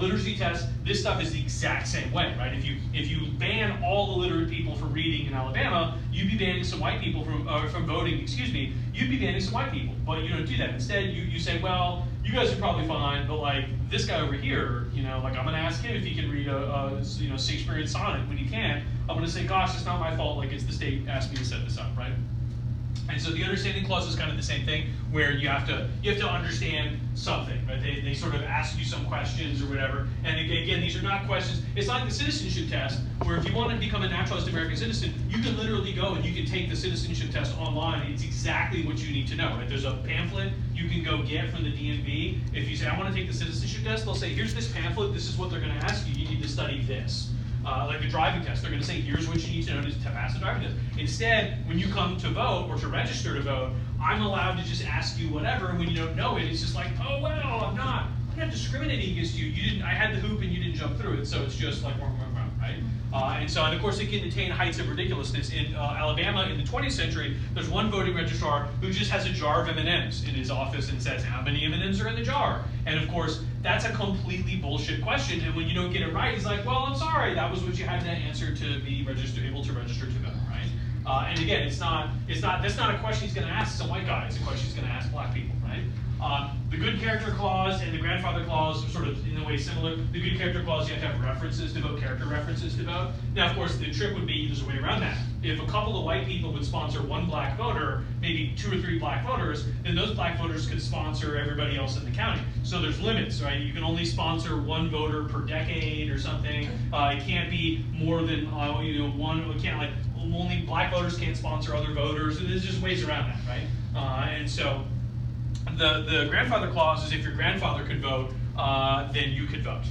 literacy test, this stuff is the exact same way, right? If you ban all the literate people from reading in Alabama, you'd be banning some white people from voting, excuse me, you'd be banning some white people, but you don't do that. Instead, you say, well, you guys are probably fine, but like this guy over here, like I'm gonna ask him if he can read a Shakespearean sonnet. When he can't, I'm gonna say, gosh, it's not my fault, like it's the state asked me to set this up, right? And so the understanding clause is kind of the same thing, where you have to understand something, right? They sort of ask you some questions or whatever. And again, these are not questions. It's like the citizenship test, where if you want to become a naturalized American citizen, you can literally go and you can take the citizenship test online. It's exactly what you need to know, right? There's a pamphlet you can go get from the DMV. If you say, I want to take the citizenship test, they'll say, here's this pamphlet. This is what they're going to ask you. You need to study this. Like the driving test, they're going to say, here's what you need to know to pass the driving test. Instead, when you come to vote or to register to vote, I'm allowed to just ask you whatever, and when you don't know it, it's just like, oh, well, I'm not discriminating against you. I had the hoop and you didn't jump through it, so it's just like, right? And of course, it can attain heights of ridiculousness. In Alabama, in the 20th century, there's one voting registrar who just has a jar of M&Ms in his office and says, how many M&Ms are in the jar? And of course, that's a completely bullshit question. And when you don't get it right, he's like, well, I'm sorry, that was what you had to answer to be able to register to vote, right? And again, that's not a question he's going to ask some white guy. It's a question he's going to ask black people, right? The good character clause and the grandfather clause are sort of in a way similar. The good character clause, you have to have references to vote, character references to vote. Now, of course, the trick would be there's a way around that. If a couple of white people would sponsor one black voter, maybe 2 or 3 black voters, then those black voters could sponsor everybody else in the county. So there's limits, right? You can only sponsor one voter per decade or something. It can't be more than one. It can't like only black voters can't sponsor other voters. And there's just ways around that, right? And so. The grandfather clause is if your grandfather could vote, then you could vote,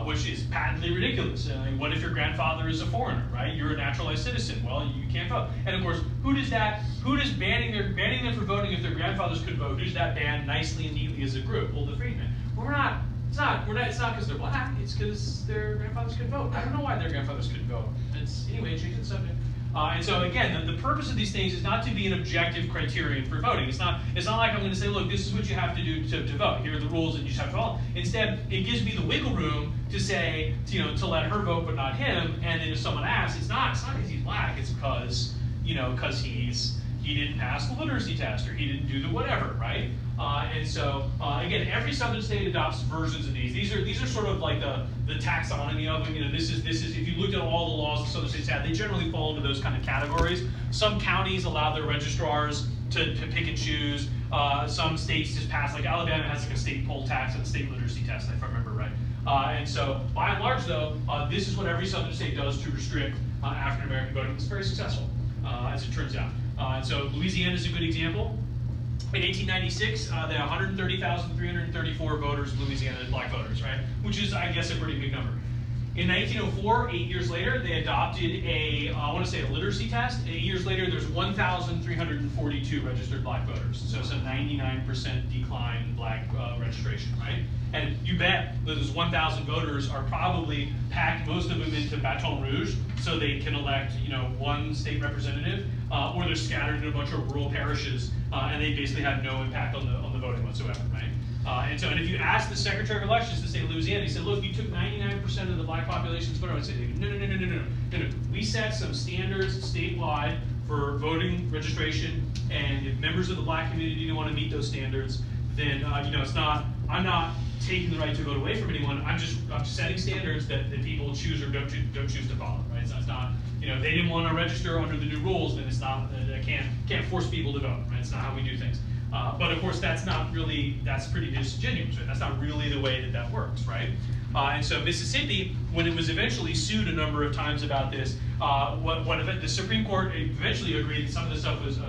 which is patently ridiculous. What if your grandfather is a foreigner, right? You're a naturalized citizen. Well, you can't vote. And of course, who does banning them from voting if their grandfathers could vote? Who does that ban nicely and neatly as a group? Well, the freedmen. Well, it's not because they're black. It's because their grandfathers could vote. I don't know why their grandfathers couldn't vote. Anyway, change the subject. And so again, the purpose of these things is not to be an objective criterion for voting. It's not like I'm going to say, look, this is what you have to do to vote. Here are the rules, and you just have to follow. Instead, it gives me the wiggle room to say, to let her vote but not him. And then if someone asks, it's not because he's black. It's because he didn't pass the literacy test or he didn't do the whatever, right? And so again, every southern state adopts versions of these. These are sort of like the taxonomy of them. This is if you looked at all the laws the southern states have, they generally fall into those kind of categories. Some counties allow their registrars to pick and choose. Some states just pass, like Alabama has like a state poll tax and a state literacy test, if I remember right. And so by and large though, this is what every southern state does to restrict African American voting. It's very successful, as it turns out. And so Louisiana is a good example. In 1896, there are 130,334 voters in Louisiana, black voters, right? Which is, I guess, a pretty big number. In 1904, 8 years later, they adopted a literacy test. 8 years later, there's 1,342 registered black voters. So it's a 99% decline in black registration, right? And you bet that those 1,000 voters are probably packed, most of them into Baton Rouge, so they can elect, one state representative, or they're scattered in a bunch of rural parishes, and they basically have no impact on the voting whatsoever, right? And if you ask the Secretary of Elections to say Louisiana, he said, look, you took 99% of the black population's vote. I would say, no. We set some standards statewide for voting registration, and if members of the black community don't want to meet those standards, then I'm not taking the right to vote away from anyone. I'm just setting standards that people choose or don't choose to follow, right? So it's not, if they didn't want to register under the new rules, then it's not, I can't force people to vote, right? It's not how we do things. But of course, that's pretty disingenuous, right? That's not really the way that works, right? And so Mississippi, when it was eventually sued a number of times about this, the Supreme Court eventually agreed that some of this stuff was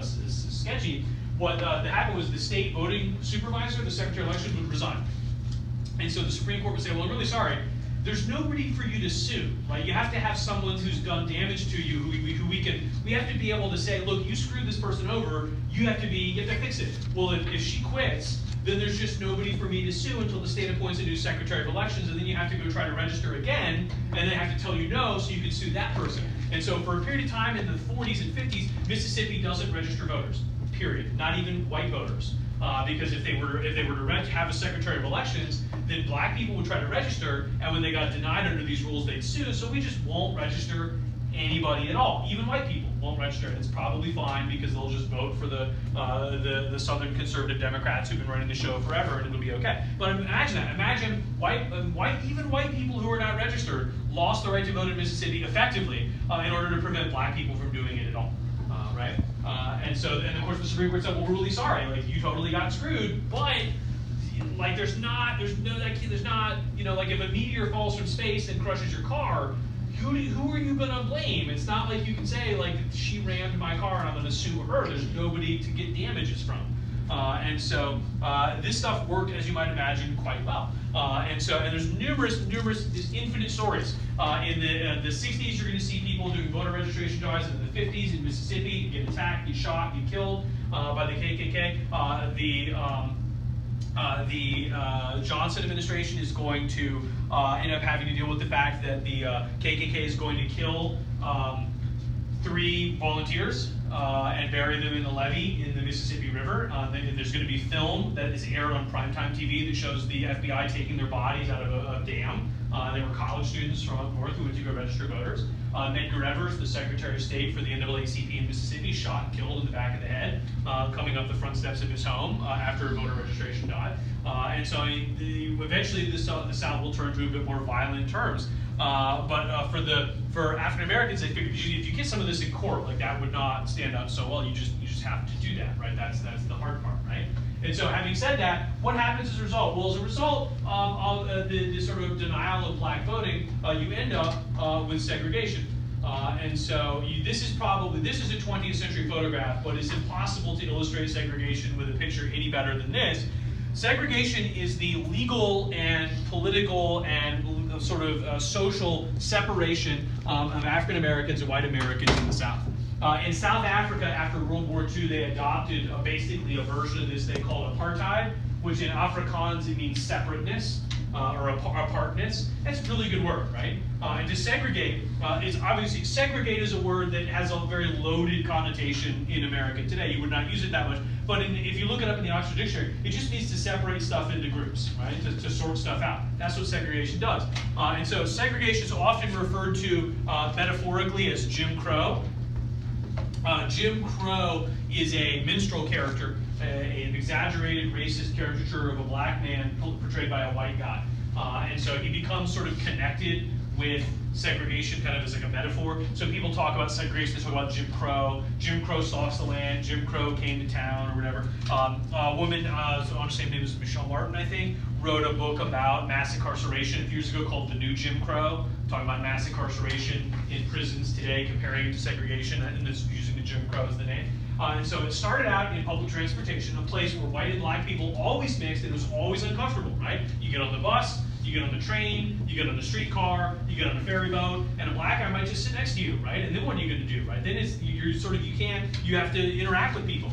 sketchy. What happened was the state voting supervisor, the Secretary of Elections, would resign. And so the Supreme Court would say, well, I'm really sorry, there's nobody for you to sue, right? You have to have someone who's done damage to you, we have to be able to say, look, you screwed this person over, you have to fix it. Well, if she quits, then there's just nobody for me to sue until the state appoints a new Secretary of Elections, and then you have to go try to register again, and they have to tell you no, so you can sue that person. And so for a period of time in the 40s and 50s, Mississippi doesn't register voters, period, not even white voters. Because if they were to have a Secretary of Elections, then black people would try to register, and when they got denied under these rules, they'd sue. So we just won't register anybody at all. Even white people won't register. It's probably fine because they'll just vote for the Southern conservative Democrats who've been running the show forever, and it'll be okay. But imagine that. Imagine even white people who are not registered lost the right to vote in Mississippi effectively in order to prevent black people from doing it at all, right? And of course the Supreme Court said, well, we're really sorry, like you totally got screwed, but like there's not, you know, like if a meteor falls from space and crushes your car, who are you gonna blame? It's not like you can say like she rammed my car and I'm gonna sue her. There's nobody to get damages from. And so this stuff worked, as you might imagine, quite well. And there's numerous, just infinite stories. In the 60s, you're going to see people doing voter registration drives. In the 50s, in Mississippi, you get attacked, get shot, get killed by the KKK. The Johnson administration is going to end up having to deal with the fact that the KKK is going to kill 3 volunteers and bury them in the levee in the Mississippi River. There's going to be film that is aired on primetime TV that shows the FBI taking their bodies out of a dam. They were college students from up north who went to go register voters. Medgar Evers, the Secretary of State for the NAACP in Mississippi, shot and killed in the back of the head, coming up the front steps of his home after voter registration died. Eventually the South will turn to a bit more violent terms. For African Americans, they figured if you get some of this in court, like that would not stand up so well. You just have to do that, right? That's the hard part, right? And so, having said that, what happens as a result? Well, as a result of the sort of denial of black voting, you end up with segregation. This is a 20th century photograph, but it's impossible to illustrate segregation with a picture any better than this. Segregation is the legal and political and sort of social separation of African Americans and white Americans in the South. In South Africa, after World War II, they adopted basically a version of this they called apartheid, which in Afrikaans it means separateness or apartness. That's a really good word, right? And to segregate is obviously, segregate is a word that has a very loaded connotation in America today. You would not use it that much. But if you look it up in the Oxford Dictionary, it just means to separate stuff into groups, right? To sort stuff out. That's what segregation does. And so segregation is often referred to metaphorically as Jim Crow. Jim Crow is a minstrel character, an exaggerated racist caricature of a black man portrayed by a white guy. And so he becomes sort of connected with segregation kind of as like a metaphor. So people talk about segregation, they talk about Jim Crow. Jim Crow lost the land, Jim Crow came to town or whatever. A woman, on the same name as Michelle Martin, I think, wrote a book about mass incarceration a few years ago called The New Jim Crow, talking about mass incarceration in prisons today, comparing it to segregation, and it's using the Jim Crow as the name. And so it started out in public transportation, a place where white and black people always mixed, and it was always uncomfortable, right? You get on the bus, you get on the train, you get on the streetcar, you get on a ferry boat, and a black guy might just sit next to you, right? And then what are you going to do, right? Then you have to interact with people.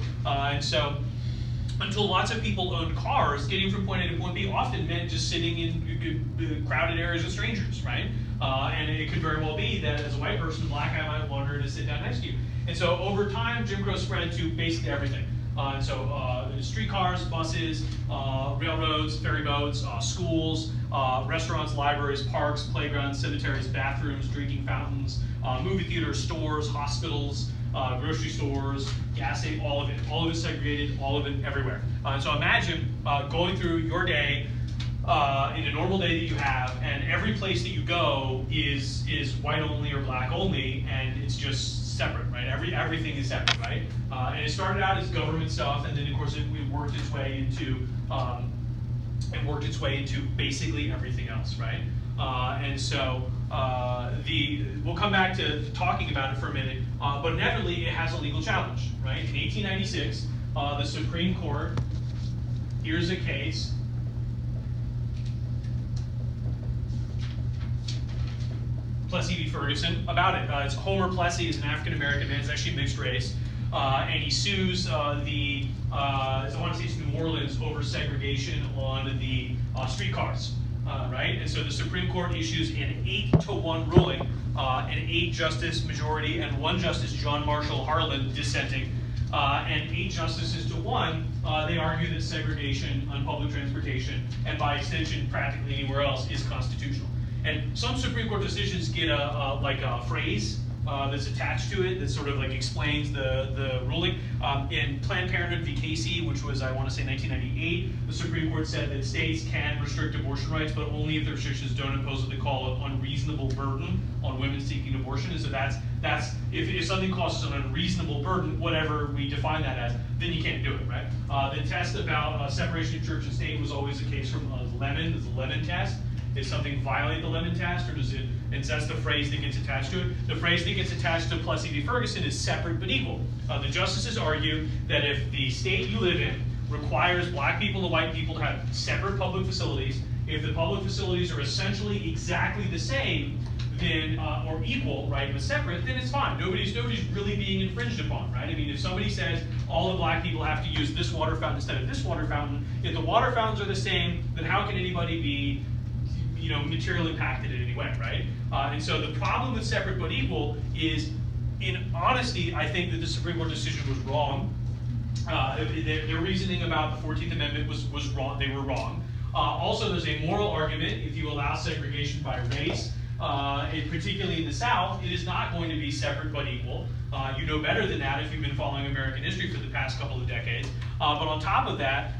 Until lots of people owned cars, getting from point A to point B often meant just sitting in crowded areas with strangers, right? And it could very well be that as a white person, a black guy might wander to sit down next to you. And so over time, Jim Crow spread to basically everything. Streetcars, buses, railroads, ferry boats, schools, restaurants, libraries, parks, playgrounds, cemeteries, bathrooms, drinking fountains, movie theaters, stores, hospitals, grocery stores, gas station, all of it segregated, all of it everywhere. So imagine going through your day in a normal day that you have, and every place that you go is white only or black only, and it's just separate, right? Everything is separate, right? And it started out as government stuff, and then of course it worked its way into basically everything else, right? We'll come back to talking about it for a minute, but inevitably it has a legal challenge, right? In 1896, the Supreme Court hears a case Plessy v. Ferguson about it. It's Homer Plessy is an African-American man, he's actually mixed race, and he sues I want to say it's New Orleans over segregation on the streetcars, right? And so the Supreme Court issues an 8-1 ruling, an 8-justice majority and 1 Justice, John Marshall Harlan, dissenting, and 8 justices to 1, they argue that segregation on public transportation, and by extension practically anywhere else, is constitutional. And some Supreme Court decisions get a phrase that's attached to it that sort of like explains the ruling. In Planned Parenthood v. Casey, which was, I want to say, 1998, the Supreme Court said that states can restrict abortion rights, but only if the restrictions don't impose what they call an unreasonable burden on women seeking abortion. And so that's if something causes an unreasonable burden, whatever we define that as, then you can't do it, right? The test about separation of church and state was always the case from Lemon, the Lemon test. Does something violate the Lemon test, or does it, and that's the phrase that gets attached to it. The phrase that gets attached to Plessy v. Ferguson is separate but equal. The justices argue that if the state you live in requires black people and white people to have separate public facilities, if the public facilities are essentially exactly the same, then, or equal, right, but separate, then it's fine. Nobody's really being infringed upon, right? I mean, if somebody says all the black people have to use this water fountain instead of this water fountain, if the water fountains are the same, then how can anybody be materially impacted in any way, right? And so the problem with separate but equal is, in honesty, I think that the Supreme Court decision was wrong. Their reasoning about the 14th Amendment was wrong. They were wrong. Also, there's a moral argument. If you allow segregation by race, particularly in the South, it is not going to be separate but equal. You know better than that if you've been following American history for the past couple of decades. But on top of that,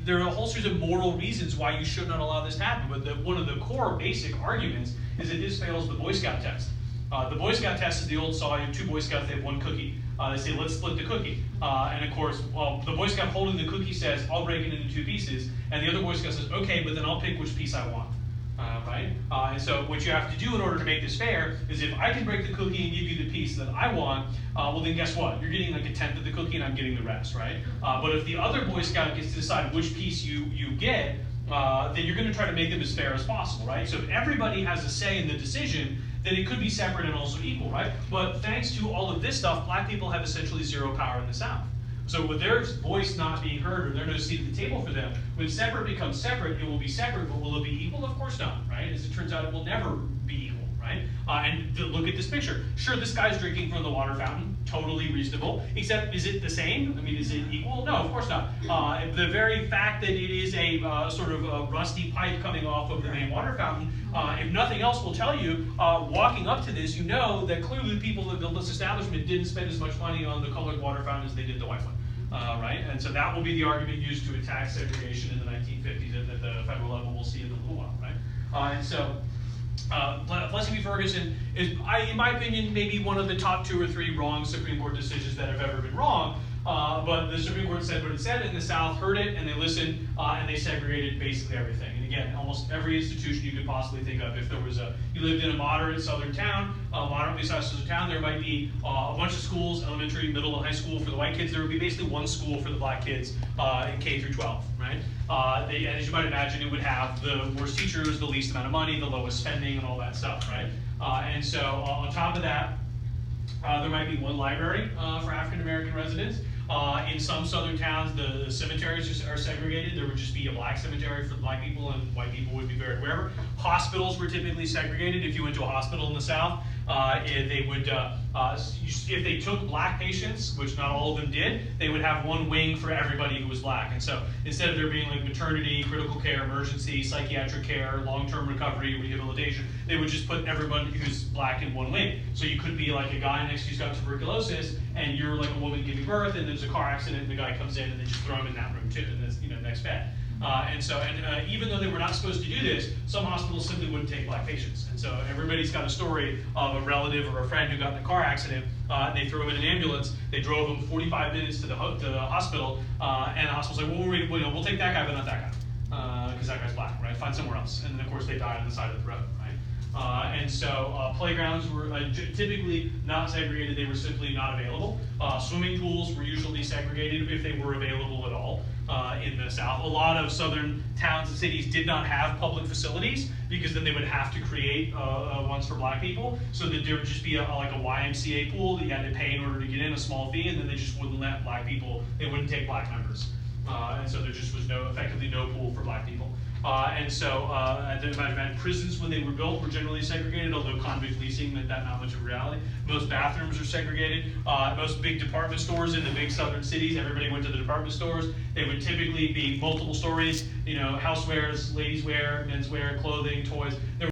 there are a whole series of moral reasons why you should not allow this to happen. But one of the core basic arguments is that this fails the Boy Scout test. The Boy Scout test is the old saw. You have 2 Boy Scouts, they have 1 cookie. They say, let's split the cookie. And of course, well, the Boy Scout holding the cookie says, I'll break it into 2 pieces. And the other Boy Scout says, okay, but then I'll pick which piece I want. Right? And so what you have to do in order to make this fair is, if I can break the cookie and give you the piece that I want, well then guess what? You're getting like a tenth of the cookie and I'm getting the rest, right? But if the other Boy Scout gets to decide which piece you get, then you're going to try to make them as fair as possible, right? So if everybody has a say in the decision, then it could be separate and also equal, right? But thanks to all of this stuff, black people have essentially 0 power in the South. So with their voice not being heard, or there's no seat at the table for them, when separate becomes separate, it will be separate, but will it be equal? Of course not, right? As it turns out, it will never be equal, right? And look at this picture. Sure, this guy's drinking from the water fountain, totally reasonable, except is it the same? I mean, is it equal? No, of course not. The very fact that it is a sort of a rusty pipe coming off of the main water fountain, if nothing else will tell you, walking up to this, you know that clearly the people that built this establishment didn't spend as much money on the colored water fountain as they did the white one. Right? And so that will be the argument used to attack segregation in the 1950s at the federal level. We'll see in a little while, right? And so Plessy v. Ferguson is, in my opinion, maybe one of the top 2 or 3 wrong Supreme Court decisions that have ever been wrong. But the Supreme Court said what it said, and the South heard it, and they listened, and they segregated basically everything. And again, almost every institution you could possibly think of. If there was you lived in a moderate southern town, moderately sized southern town, there might be a bunch of schools, elementary, middle, and high school for the white kids. There would be basically 1 school for the black kids in K through 12, right? And as you might imagine, it would have the worst teachers, the least amount of money, the lowest spending, and all that stuff, right? And so on top of that, there might be 1 library for African American residents. In some southern towns, the cemeteries are segregated. There would just be a black cemetery for black people, and white people would be buried wherever. Hospitals were typically segregated. If you went to a hospital in the South, they would, if they took black patients, which not all of them did, they would have 1 wing for everybody who was black. And so instead of there being like maternity, critical care, emergency, psychiatric care, long-term recovery, rehabilitation, they would just put everyone who's black in 1 wing. So you could be like a guy next to you's got tuberculosis, and you're like a woman giving birth, and there's a car accident, and the guy comes in, and they just throw him in that room too, in this next bed. And even though they were not supposed to do this, some hospitals simply wouldn't take black patients. And so everybody's got a story of a relative or a friend who got in a car accident, and they threw him in an ambulance. They drove him 45 minutes to the hospital, and the hospital's like, well, we'll take that guy, but not that guy, because that guy's black, right? Find somewhere else. And then, of course, they died on the side of the road, right? And so playgrounds were typically not segregated. They were simply not available. Swimming pools were usually segregated if they were available at all in the South. A lot of southern towns and cities did not have public facilities, because then they would have to create ones for black people, so that there would just be like a YMCA pool that you had to pay in order to get in, a small fee, and then they just wouldn't let black people, they wouldn't take black members. And so there just was effectively no pool for black people. And so the imagine prisons when they were built were generally segregated, although convict leasing meant that not much of a reality. Most bathrooms are segregated. Most big department stores in the big southern cities, everybody went to the department stores. They would typically be multiple stories, housewares, ladies' wear, men's wear, clothing, toys. There